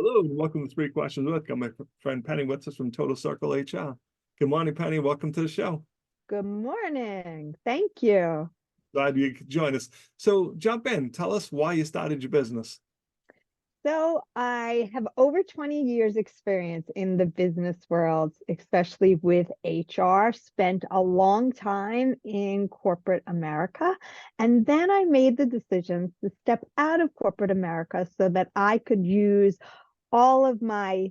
Hello, and welcome to Three Questions with. Got my friend Penny with us from Total Circle HR. Good morning, Penny. Welcome to the show. Good morning. Thank you. Glad you could join us. So jump in. Tell us why you started your business. So I have over 20 years experience in the business world, especially with HR, spent a long time in corporate America. And then I made the decision to step out of corporate America so that I could use all of my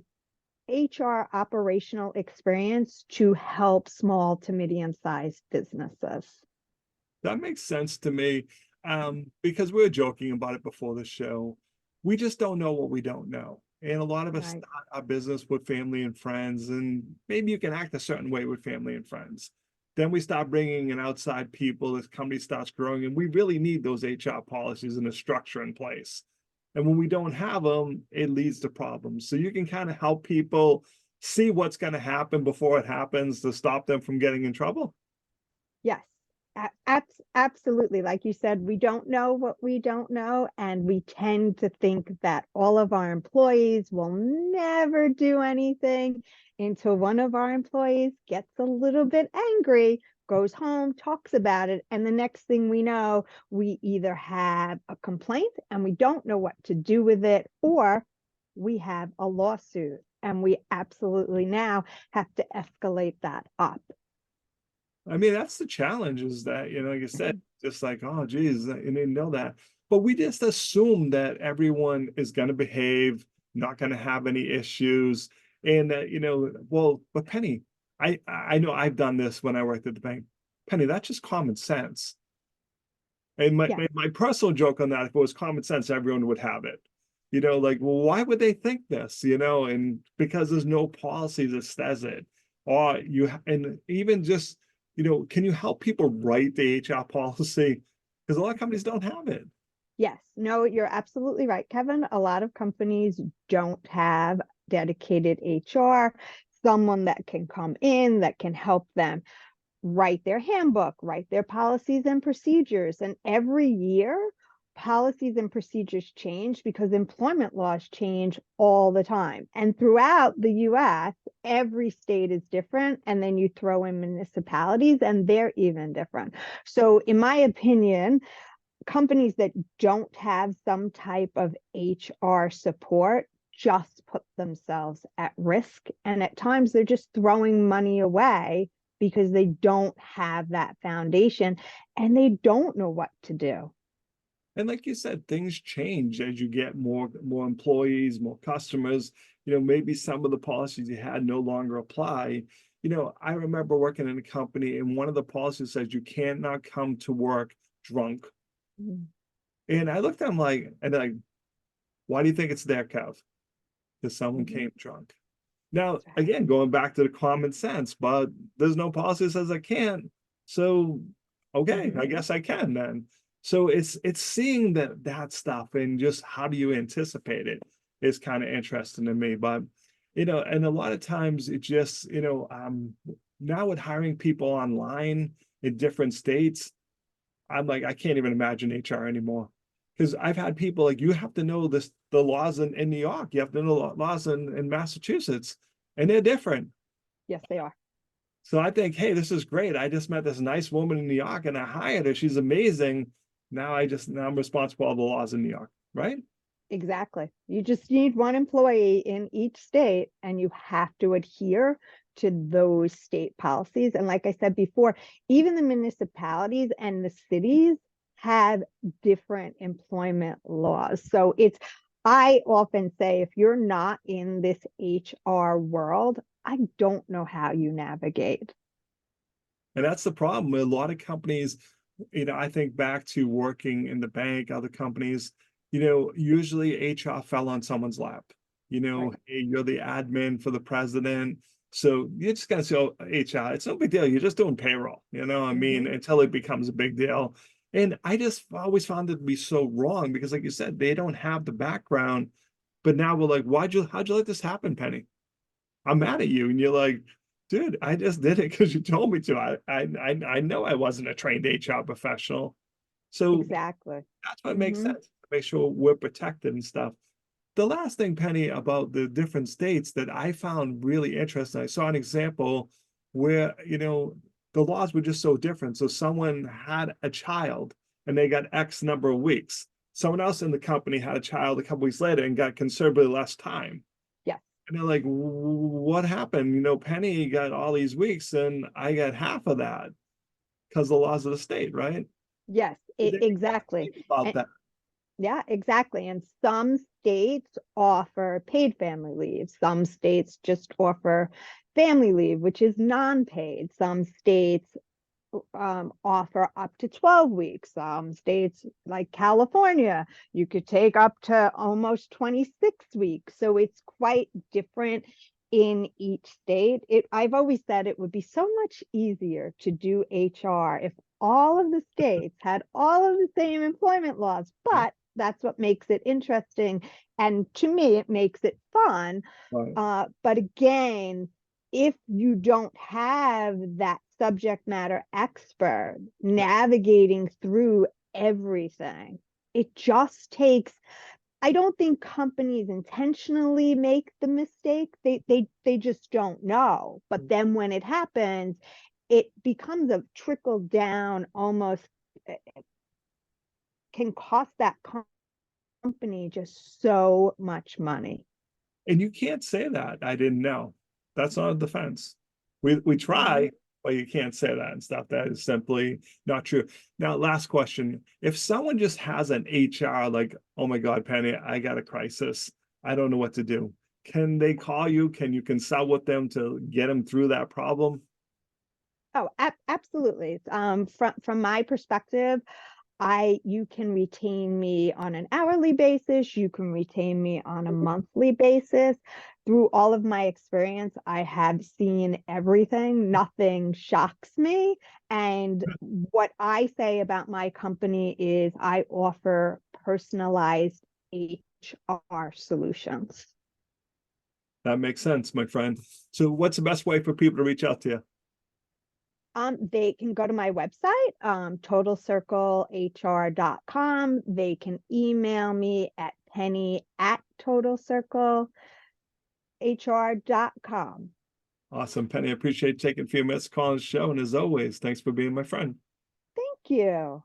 HR operational experience to help small to medium-sized businesses. That makes sense to me, because we were joking about it before the show. We just don't know what we don't know. And a lot of us Right. start our business with family and friends, and maybe you can act a certain way with family and friends. Then we start bringing in outside people as company starts growing, and we really need those HR policies and a structure in place. And when we don't have them, it leads to problems. So you can kind of help people see what's going to happen before it happens to stop them from getting in trouble. Yes, absolutely. Like you said, we don't know what we don't know, and we tend to think that all of our employees will never do anything until one of our employees gets a little bit angry, goes home, talks about it, and the next thing we know, we either have a complaint and we don't know what to do with it, or we have a lawsuit, and we absolutely now have to escalate that up. I mean, that's the challenge is that, like I said, just like, oh, geez, I didn't know that. But we just assume that everyone is going to behave, not going to have any issues. And that, well, but Penny, I know I've done this when I worked at the bank. Penny, that's just common sense. And my, Yeah. my personal joke on that, if it was common sense, everyone would have it. Like, well, why would they think this? And because there's no policy that says it. Or and even just, can you help people write the HR policy? Because a lot of companies don't have it. Yes, no, you're absolutely right, Kevin. A lot of companies don't have dedicated HR, someone that can come in that can help them write their handbook, write their policies and procedures. And every year, policies and procedures change because employment laws change all the time. And throughout the US, every state is different. And then you throw in municipalities, and they're even different. So, in my opinion, companies that don't have some type of HR support just put themselves at risk. And at times they're just throwing money away because they don't have that foundation and they don't know what to do. And like you said, things change as you get more employees, more customers. Maybe some of the policies you had no longer apply. I remember working in a company, and one of the policies says you cannot come to work drunk. Mm. And I looked at them like, why do you think it's there, Kev? Because someone Mhm. came drunk. Now, That's right. again, going back to the common sense, but there's no policy that says I can't. So, okay, I guess I can then. So it's seeing that stuff and just how do you anticipate it is kind of interesting to me. But and a lot of times it just, now with hiring people online in different states, I'm like, I can't even imagine HR anymore. Because I've had people like, you have to know the laws in New York, you have to know laws in Massachusetts, and they're different. Yes, they are. So I think, hey, this is great. I just met this nice woman in New York and I hired her. She's amazing. Now I'm responsible for all the laws in New York, right? Exactly. You just need one employee in each state, and you have to adhere to those state policies. And like I said before, even the municipalities and the cities have different employment laws. So I often say, if you're not in this HR world, I don't know how you navigate. And that's the problem. A lot of companies, I think back to working in the bank, other companies, usually HR fell on someone's lap. Right. Hey, you're the admin for the president. So you're just going to say, oh, HR, it's no big deal. You're just doing payroll, I mean, Mm-hmm. until it becomes a big deal. And I just always found it to be so wrong because, like you said, they don't have the background. But now we're like, how'd you let this happen, Penny? I'm mad at you. And you're like, dude, I just did it because you told me to. I know I wasn't a trained HR professional. So Exactly. that's what makes Mm-hmm. sense. Make sure we're protected and stuff. the last thing, Penny, about the different states that I found really interesting, I saw an example where, the laws were just so different. So someone had a child and they got X number of weeks. Someone else in the company had a child a couple weeks later and got considerably less time. Yes, And they're like, what happened? Penny got all these weeks and I got half of that because the laws of the state, right? yes, They exactly. think about And that. yeah, exactly. And some states offer paid family leave. Some states just offer family leave, which is non-paid. Some states offer up to 12 weeks. Some states, like California, you could take up to almost 26 weeks. So it's quite different in each state. I've always said it would be so much easier to do HR if all of the states had all of the same employment laws, Yeah. but that's what makes it interesting. And to me, it makes it fun. Right. But again, if you don't have that subject matter expert navigating through everything, it just takes, I don't think companies intentionally make the mistake. They just don't know. But then when it happens, it becomes a trickle down, almost can cost that company just so much money. And you can't say that. I didn't know. That's not a defense. We try, but you can't say that and stuff. That is simply not true. Now, last question. If someone just has an HR like, oh my God, Penny, I got a crisis. I don't know what to do. Can they call you? Can you consult with them to get them through that problem? Oh, absolutely. From my perspective, you can retain me on an hourly basis. You can retain me on a monthly basis. Through all of my experience, I have seen everything. Nothing shocks me. And what I say about my company is I offer personalized HR solutions. That makes sense, my friend. So what's the best way for people to reach out to you? They can go to my website, totalcirclehr.com. They can email me at penny@totalcirclehr.com. Awesome, Penny. I appreciate taking a few minutes calling the show. And as always, thanks for being my friend. Thank you.